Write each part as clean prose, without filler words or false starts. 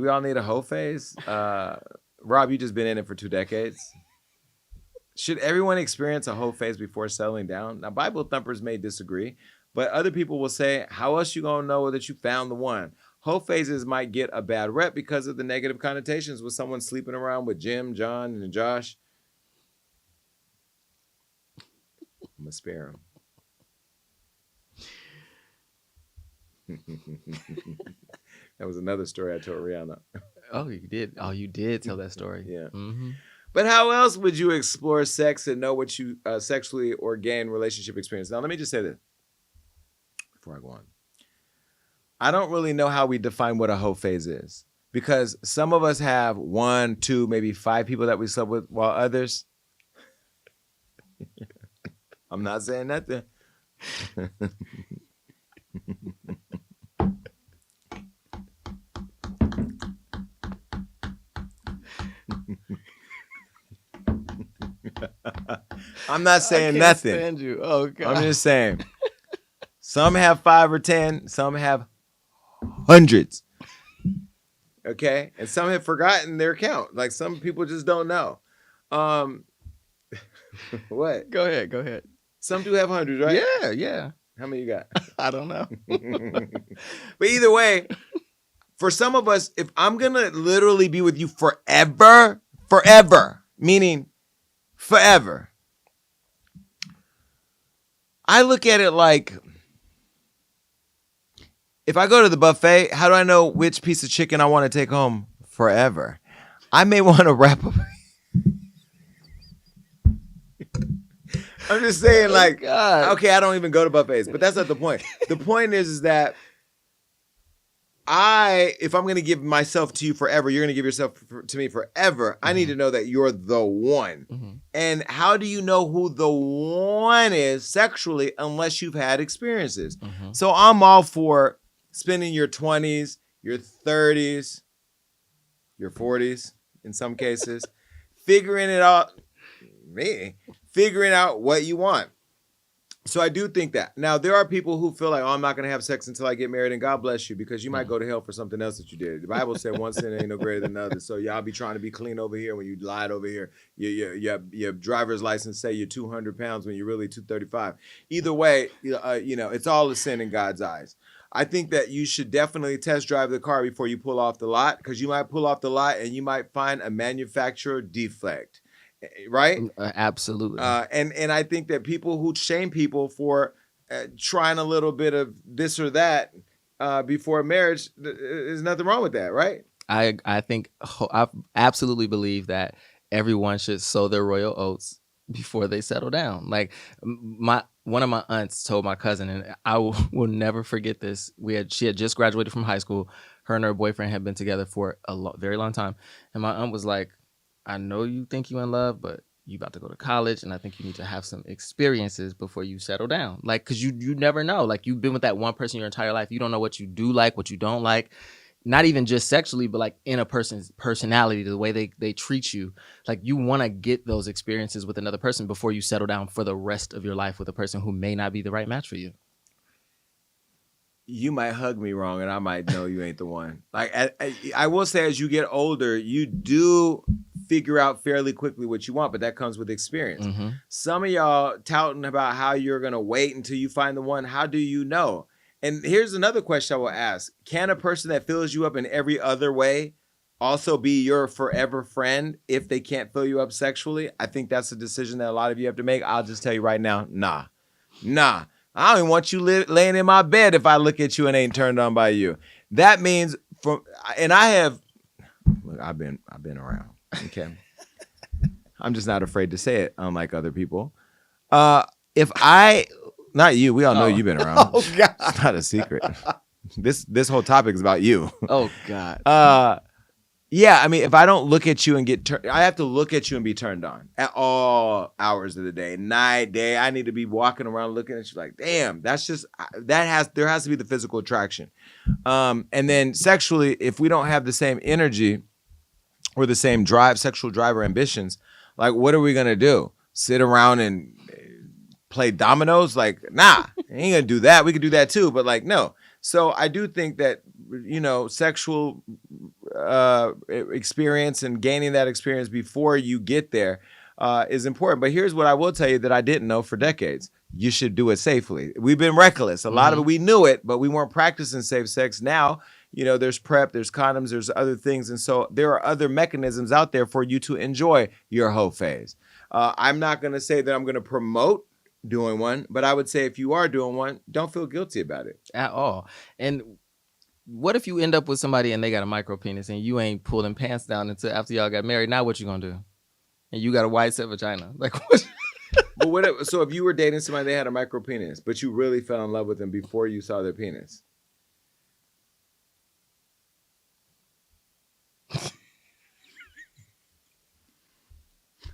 we all need a hoe phase? Rob, you just been in it for 2 decades. Should everyone experience a hoe phase before settling down? Now, Bible thumpers may disagree, but other people will say, how else you gonna know that you found the one? Hoe phases might get a bad rep because of the negative connotations with someone sleeping around with Jim, John, and Josh. I'm gonna spare him. That was another story I told Rihanna. Oh, you did. Oh, you did tell that story. Yeah. Mm-hmm. But how else would you explore sex and know what you sexually or gain relationship experience? Now, let me just say this before I go on. I don't really know how we define what a hoe phase is, because some of us have 1, 2, maybe 5 people that we slept with, while others, I'm not saying nothing. I'm not saying nothing. Stand you. Oh God. I'm just saying. Some have 5 or 10. Some have hundreds. Okay, and some have forgotten their count. Like some people just don't know. What? Go ahead. Some do have hundreds, right? Yeah. How many you got? I don't know. But either way, for some of us, if I'm gonna literally be with you forever, meaning forever, I look at it like, if I go to the buffet, how do I know which piece of chicken I want to take home forever? I may want to wrap up. I'm just saying, like, okay, I don't even go to buffets, but that's not the point. The point is that if I'm going to give myself to you forever, you're going to give yourself to me forever. Mm-hmm. I need to know that you're the one. Mm-hmm. And how do you know who the one is sexually unless you've had experiences? Mm-hmm. So I'm all for spending your 20s, your 30s, your 40s in some cases, figuring out what you want. So I do think that. Now, there are people who feel like, I'm not going to have sex until I get married, and God bless you, because you might go to hell for something else that you did. The Bible said one sin ain't no greater than another. So y'all be trying to be clean over here when you lied over here. Your driver's license say you're 200 pounds when you're really 235. Either way, it's all a sin in God's eyes. I think that you should definitely test drive the car before you pull off the lot, because you might pull off the lot and you might find a manufacturer defect. Right? Absolutely. And I think that people who shame people for trying a little bit of this or that before marriage, there's nothing wrong with that, right? I absolutely believe that everyone should sow their royal oats before they settle down. Like one of my aunts told my cousin, and I will never forget this. She had just graduated from high school. Her and her boyfriend had been together for a very long time, and my aunt was like, I know you think you're in love, but you about to go to college, and I think you need to have some experiences before you settle down. Like, because you never know. Like, you've been with that one person your entire life. You don't know what you do like, what you don't like. Not even just sexually, but like in a person's personality, the way they treat you. Like, you want to get those experiences with another person before you settle down for the rest of your life with a person who may not be the right match for you. You might hug me wrong, and I might know you ain't the one. Like, I will say, as you get older, you do figure out fairly quickly what you want, but that comes with experience. Mm-hmm. Some of y'all touting about how you're going to wait until you find the one. How do you know? And here's another question I will ask. Can a person that fills you up in every other way also be your forever friend if they can't fill you up sexually? I think that's a decision that a lot of you have to make. I'll just tell you right now, nah. I don't even want you laying in my bed if I look at you and ain't turned on by you. That means I've been around. Okay. I'm just not afraid to say it, unlike other people. Not you, we all know you've been around. Oh, God. It's not a secret. This whole topic is about you. Oh, God. Yeah, I mean, if I don't look at you and I have to look at you and be turned on at all hours of the day, night, day. I need to be walking around looking at you like, damn, there has to be the physical attraction. And then sexually, if we don't have the same energy or the same sexual drive or ambitions, like, what are we going to do? Sit around and play dominoes? Like, nah, ain't going to do that. We could do that too, but like, no. So I do think that, sexual experience and gaining that experience before you get there is important. But here's what I will tell you that I didn't know for decades. You should do it safely. We've been reckless. A lot of it, we knew it, but we weren't practicing safe sex. Now, there's PrEP, there's condoms, there's other things. And so there are other mechanisms out there for you to enjoy your hoe phase. I'm not going to say that I'm going to promote doing one, but I would say if you are doing one, don't feel guilty about it. At all. And what if you end up with somebody and they got a micro penis and you ain't pulling pants down until after y'all got married? Now what you going to do? And you got a wide set vagina. Like what? But so if you were dating somebody, they had a micro penis, but you really fell in love with them before you saw their penis.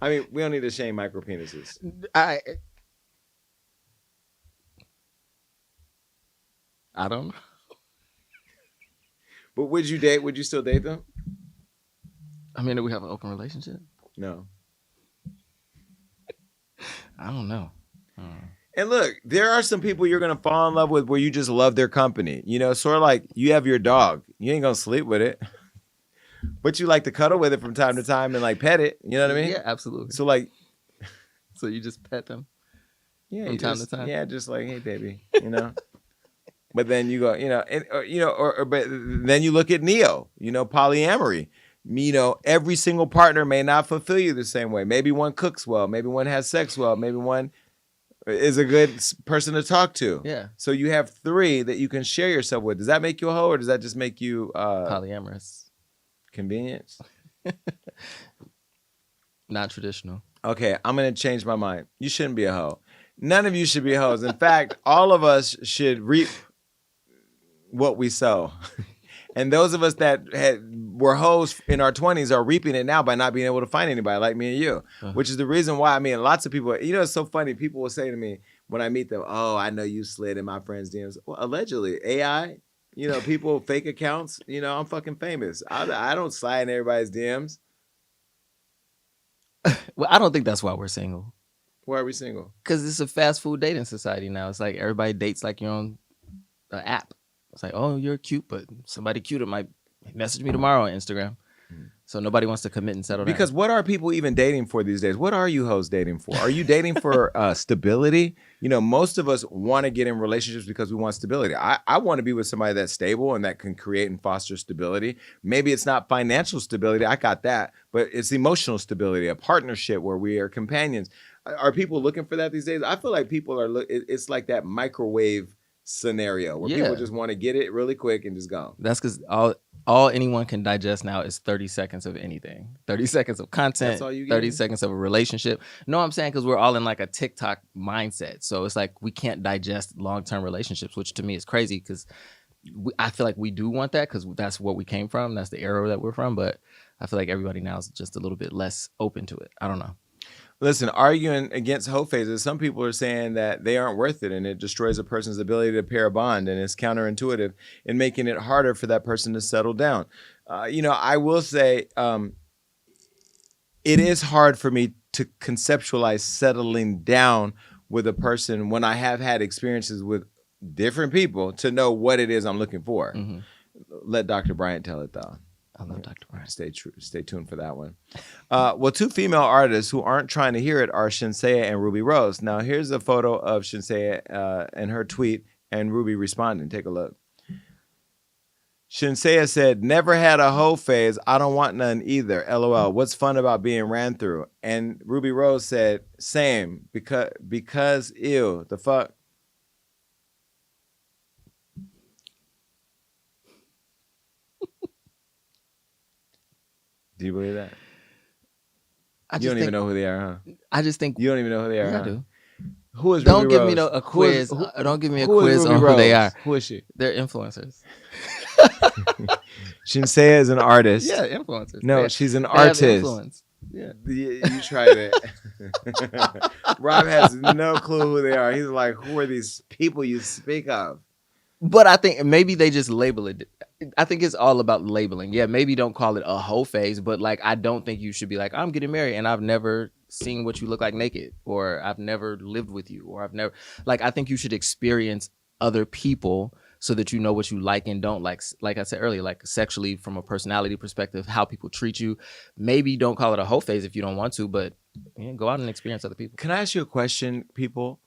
I mean, we don't need to shame micro penises. I don't know. But would you still date them? I mean, do we have an open relationship? No. I don't know. And look, there are some people you're going to fall in love with where you just love their company. Sort of like you have your dog. You ain't going to sleep with it. But you like to cuddle with it from time to time and like pet it. You know what I mean? Yeah, absolutely. So like. So you just pet them? Yeah. From time to time? Yeah, just like, hey, baby, But then you go, but then you look at Neo, polyamory. Every single partner may not fulfill you the same way. Maybe one cooks well. Maybe one has sex well. Maybe one is a good person to talk to. Yeah. So you have 3 that you can share yourself with. Does that make you a hoe or does that just make you polyamorous? Convenience? Not traditional. Okay, I'm going to change my mind. You shouldn't be a hoe. None of you should be hoes. In fact, all of us should reap what we sow. And those of us that were hoes in our 20s are reaping it now by not being able to find anybody like me and you, which is the reason why, lots of people, it's so funny. People will say to me when I meet them, oh, I know you slid in my friend's DMs. Well, allegedly, AI, people, fake accounts, I'm fucking famous. I don't slide in everybody's DMs. Well, I don't think that's why we're single. Why are we single? Because it's a fast food dating society now. It's like everybody dates like you're on an app. It's like, oh, you're cute, but somebody cuter might message me tomorrow on Instagram. So nobody wants to commit and settle down. Because what are people even dating for these days? What are you hoes dating for? Are you dating for stability? Most of us want to get in relationships because we want stability. I want to be with somebody that's stable and that can create and foster stability. Maybe it's not financial stability. I got that. But it's emotional stability, a partnership where we are companions. Are people looking for that these days? I feel like people are. It's like that microwave scenario where people just want to get it really quick and just go. That's because all anyone can digest now is 30 seconds of anything. 30 seconds of content, That's all you get? 30 seconds of a relationship. No, I'm saying because we're all in like a TikTok mindset. So it's like we can't digest long-term relationships, which to me is crazy because I feel like we do want that because that's what we came from. That's the era that we're from. But I feel like everybody now is just a little bit less open to it. I don't know. Listen, arguing against hoe phases, some people are saying that they aren't worth it and it destroys a person's ability to pair a bond and it's counterintuitive in making it harder for that person to settle down. I will say it is hard for me to conceptualize settling down with a person when I have had experiences with different people to know what it is I'm looking for. Mm-hmm. Let Dr. Bryant tell it though. I love Dr. Bryant. Stay tuned for that one. Well, 2 female artists who aren't trying to hear it are Shenseea and Ruby Rose. Now, here's a photo of Shenseea and her tweet and Ruby responding. Take a look. Shenseea said, "Never had a hoe phase. I don't want none either. LOL. What's fun about being ran through?" And Ruby Rose said, "Same. Because ew. The fuck." Do you believe that? You don't even know who they are, huh? I just think you don't even know who they are. Yeah, huh? I do. Who is Don't Ruby give Rose? me a quiz. Don't give me a who quiz on Ruby who they Rose? are. Who is she? They're influencers. Shenseea is an artist. Yeah, influencers. No, she's an artist. Influence. Yeah. You tried it. Rob has no clue who they are. He's like, who are these people you speak of? But I think maybe they just label it. I think it's all about labeling. Yeah, maybe don't call it a hoe phase, but like I don't think you should be like, I'm getting married and I've never seen what you look like naked, or I've never lived with you, or I've never I think you should experience other people so that you know what you like and don't like. Like I said earlier, like sexually, from a personality perspective, how people treat you. Maybe don't call it a hoe phase if you don't want to, but go out and experience other people. Can I ask you a question, people?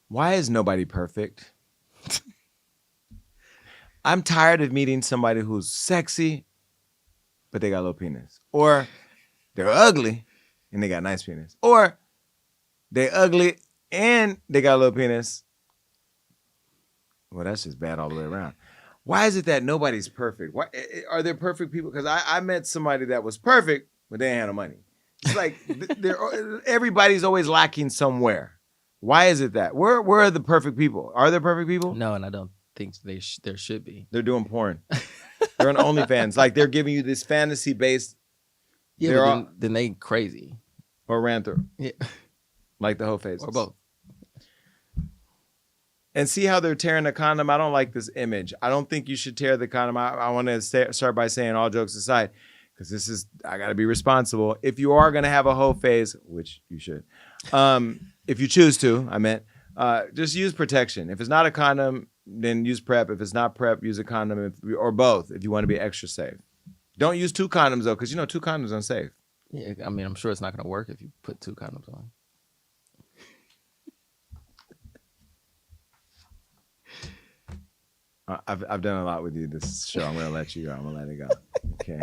Why is nobody perfect? I'm tired of meeting somebody who's sexy, but they got a little penis. Or they're ugly and they got a nice penis. Or they're ugly and they got a little penis. Well, that's just bad all the way around. Why is it that nobody's perfect? Why are there perfect people? Because I met somebody that was perfect, but they ain't had no money. It's like everybody's always lacking somewhere. Why is it that? Where are the perfect people? Are there perfect people? No, and I don't think there should be. They're doing porn. They're on OnlyFans. Like they're giving you this fantasy based. Yeah, then they crazy. Or ran through. Yeah. Like the whole face. Or both. And see how they're tearing the condom? I don't like this image. I don't think you should tear the condom. I want to start by saying, all jokes aside, because I got to be responsible. If you are going to have a hoe phase, which you should, if you choose to, just use protection. If it's not a condom, then use PrEP. If it's not PrEP, use a condom, or both if you want to be extra safe. Don't use 2 condoms, though, because 2 condoms are unsafe. Yeah, I mean, I'm sure it's not going to work if you put 2 condoms on. I've done a lot with you this show. I'm going to let you go. I'm going to let it go. Okay.